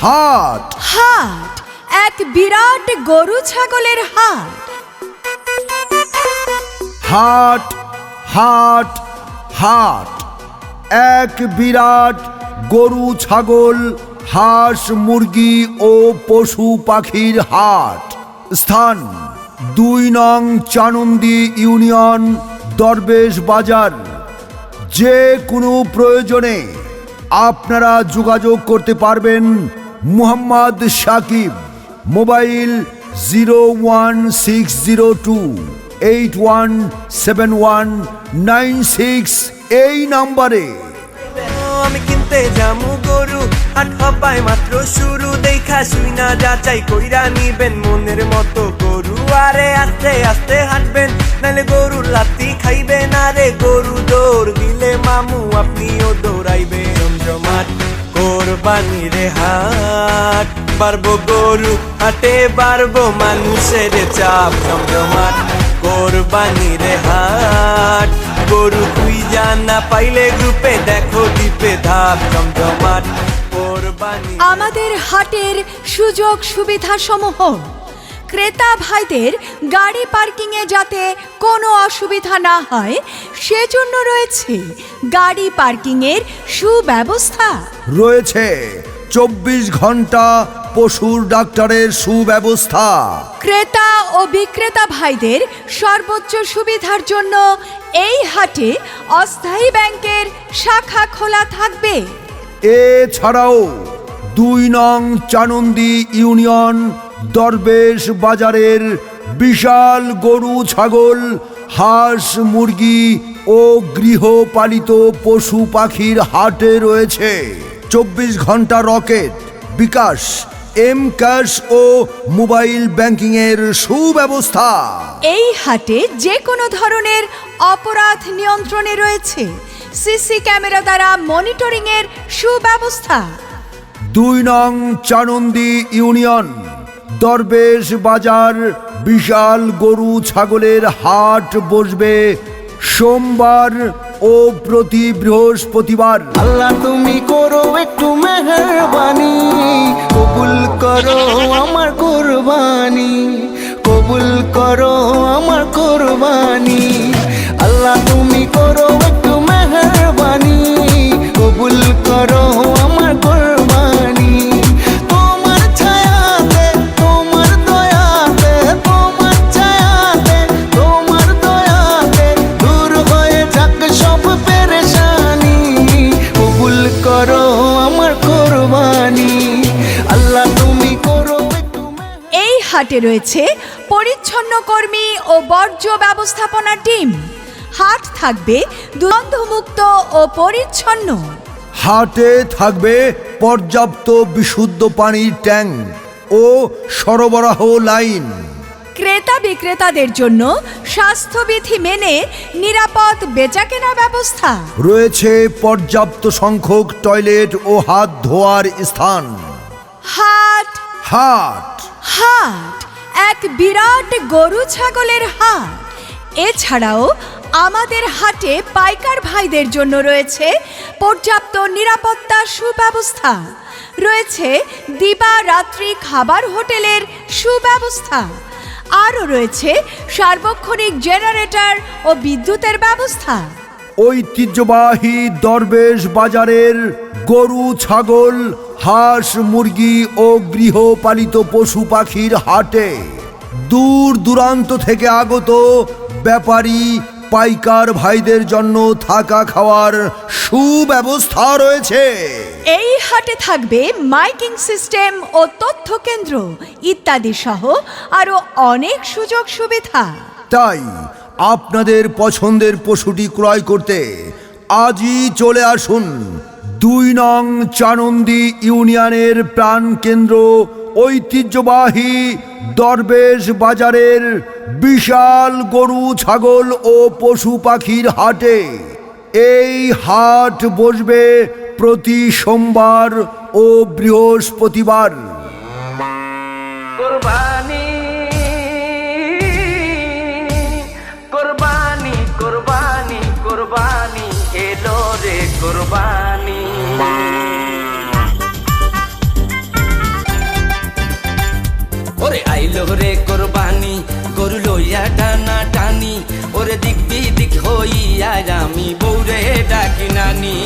হাট। হাট এক বিরাট গরু ছাগলের হাট। হাট হাট হাট এক বিরাট গরু ছাগল হাঁস মুরগি ও পশু পাখির হাট। স্থান ২ নং চানন্দি ইউনিয়ন, দরবেশ বাজার। যে কোনো প্রয়োজনে আপনারা যোগাযোগ করতে পারবেন মোহাম্মদ সাকিব। মোবাইল 01602817196 এই নাম্বারে। আমি কিনতে যামু গরু, হাট হবাই মাত্র শুরু, দেখা শুই না যাচাই কইরা নিবেন মনের মতো গরু। আরে আস্তে আস্তে হাঁটবেন, নাহলে গরু লাত্তি খাইবেন। আরে গরু দৌড় দিলে মামু আপনিও দৌড়াইবেন। জমজমাট কোরবানির হাট, বাড়বো গরু হাটে, বাড়বো মানুষের চাপ। জমজমাট কোরবানির হাট, গরু তুই জানা পাইলে গ্রুপে দেখো দ্বীপে ধাপ। জমজমাট কোরবানি। আমাদের হাটের সুযোগ সুবিধা সমূহ: ক্রেতা ভাইদের গাড়ি পার্কিংয়ে যাতে কোনো অসুবিধা না হয় সেজন্য রয়েছে গাড়ি পার্কিংয়ের সুব্যবস্থা। রয়েছে ২৪ ঘন্টা পশুর ডাক্তারের সুব্যবস্থা। ক্রেতা ও বিক্রেতা ভাইদের সর্বোচ্চ সুবিধার জন্য এই হাটে অস্থায়ী ব্যাংকের শাখা খোলা থাকবে। এছাড়াও ২ নং চানন্দি ইউনিয়ন, দরবেশ বাজারের বিশাল গরু ছাগল হাঁস মুরগি ও গৃহপালিত পশু পাখির হাটে রয়েছে ২৪ ঘন্টা রকেট, বিকাশ, এম ক্যাশ ও মোবাইল ব্যাংকিং এর সুব্যবস্থা। এই হাটে যে কোনো ধরনের অপরাধ নিয়ন্ত্রণে রয়েছে সিসি ক্যামেরা দ্বারা মনিটরিং এর সুব্যবস্থা। ২ নং চানন্দি ইউনিয়ন, দরবেশ বাজার বিশাল গরু ছাগলের হাট বসবে সোমবার ও প্রতি বৃহস্পতিবার। আল্লাহ তুমি করো একটু মেহেরবানি, কবুল করো আমার কুরবানি, কবুল করো আমার কুরবানি। আল্লাহ তুমি করো একটু মেহেরবানি, কবুল করো আমার কুরবানি। তোমার ছায়াতে, তোমার দয়াতে, তোমার ছায়াতে, তোমার দয়াতে দূর হয়ে যাক সব পেরেশানি, কবুল করো আমার কুরবানি। আল্লাহ তুমি করো একটু। এই হাটে রয়েছে পরিচ্ছন্ন কর্মী ও বর্জ্য ব্যবস্থাপনা টিম। হাট থাকবে দুর্গন্ধমুক্ত ও পরিচ্ছন্ন। হাটে থাকবে পর্যাপ্ত বিশুদ্ধ পানির ট্যাঙ্ক ও সরবরাহ লাইন। ক্রেতা বিক্রেতাদের জন্য স্বাস্থ্যবিধি মেনে নিরাপদ বেচাকেনা ব্যবস্থা। রয়েছে পর্যাপ্ত সংখ্যক টয়লেট ও হাত ধোয়ার স্থান। হাট হাট হাট এক বিরাট গরু ছাগলের হাট। এছাড়াও আমাদের হাটে পাইকার ভাইদের জন্য রয়েছে পর্যাপ্ত নিরাপত্তা সুব্যবস্থা। রয়েছে দিবা-রাত্রি খাবার হোটেলের সুব্যবস্থা। আরও রয়েছে সার্বক্ষণিক জেনারেটর ও বিদ্যুতের ব্যবস্থা। ঐতিহ্যবাহী দরবেশ বাজারের গরু ছাগল হাঁস মুরগি ও গৃহপালিত পশু পাখির হাটে দূর দূরান্ত থেকে আগত ব্যাপারী পাইকার ভাইদের জন্য থাকা খাওয়ার সুব্যবস্থা রয়েছে। এই হাটে থাকবে মাইকিং সিস্টেম ও তথ্য কেন্দ্র ইত্যাদি সহ আরো অনেক সুযোগ সুবিধা। তাই আপনাদের পছন্দের পশুটি ক্রয় করতে আজই চলে আসুন ২ নং চানন্দি ইউনিয়নের প্রাণকেন্দ্র ঐতিহ্যবাহী দরবেশ বাজারের বিশাল গরু ছাগল ও পশু পাখির হাটে। এই হাট বসবে প্রতি সোমবার ও বৃহস্পতিবার। কোরবানি কোরবানি কোরবানি কোরবানি এলো রে কোরবানি। আইলো রে কোরবানি গরু লইয়া টানা টানি ওরে দিক বিদিক হইয়া আমি বউরে ডাকি নানি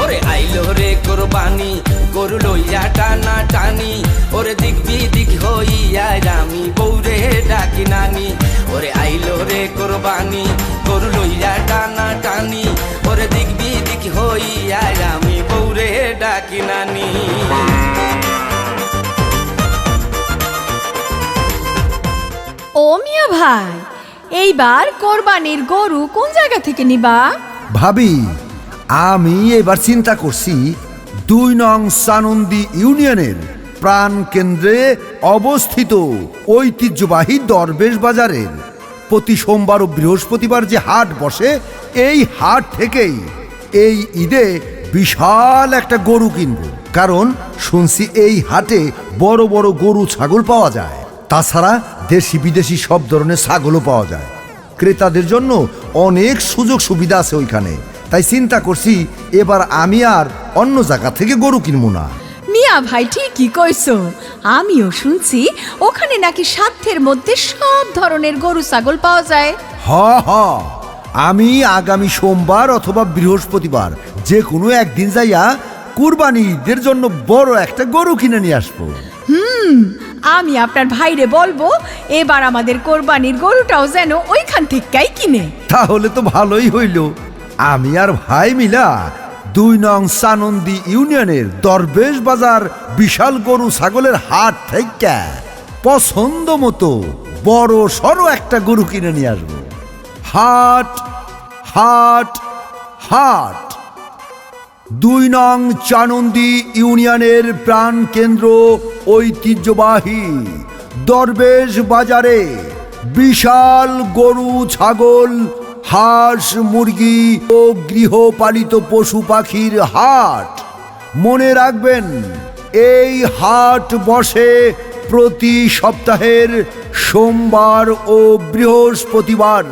ওরে আইলো রে কোরবানি গরু লইয়া টানা টানি ওরে দিক বিদিক হইয়া আমি বউরে ডাকি নানি ওরে আইলো রে কোরবানি গরু লইয়া টানা টানি ওরে দিক বিদিক হইয়া আমি বউরে ডাকি নানি ও মিয়া ভাই, এইবার কোরবানির গরু কোন জায়গা থেকে নিবা? ভাবি, আমি এবার চিন্তা করছি ২ নং সানন্দী ইউনিয়নের প্রাণ কেন্দ্রে অবস্থিত ঐতিহ্যবাহী দরবেশ বাজারের প্রতি সোমবার ও বৃহস্পতিবার যে হাট বসে, এই হাট থেকেই এই ঈদে বিশাল একটা গরু কিনব। কারণ শুনছি এই হাটে বড় বড় গরু ছাগল পাওয়া যায়, তাছাড়া দেশি বিদেশি সব ধরনের ছাগলও পাওয়া যায়। ক্রেতাদের জন্য অনেক সুযোগ সুবিধা আছে ওইখানে। তাই চিন্তা করছি এবার আমি আর অন্য জায়গা থেকে গরু কিনবো না। মিয়া ভাই ঠিকই কইছো, আমিও শুনছি ওখানে নাকি সাধ্যের মধ্যে সব ধরনের গরু ছাগল পাওয়া যায়। হ হ, আমি আগামী সোমবার অথবা বৃহস্পতিবার যে কোনো একদিন যাইয়া কুরবানি ঈদের জন্য বড় একটা গরু কিনে নিয়ে আসবো। আমি আপনার ভাইরে বলবো এবার আমাদের কোরবানির গরুটাও যেন ওইখান থেকেই কিনে। তাহলে তো ভালোই হইল। আমি আর ভাই মিলা ২ নং সানন্দী ইউনিয়নের দরবেশ বাজার বিশাল গরু ছাগলের হাট থেকে পছন্দ মতো বড় সড়ো একটা গরু কিনে নিয়ে আসবো। হাট হাট হাট ২ নং চানন্দী ইউনিয়নের প্রাণ কেন্দ্র ঐতিহ্যবাহী দরবেশ বাজারে বিশাল গরু ছাগল হাঁস মুরগি ও গৃহপালিত পশু পাখির হাট। মনে রাখবেন, এই হাট বসে প্রতি সপ্তাহের সোমবার ও বৃহস্পতিবার।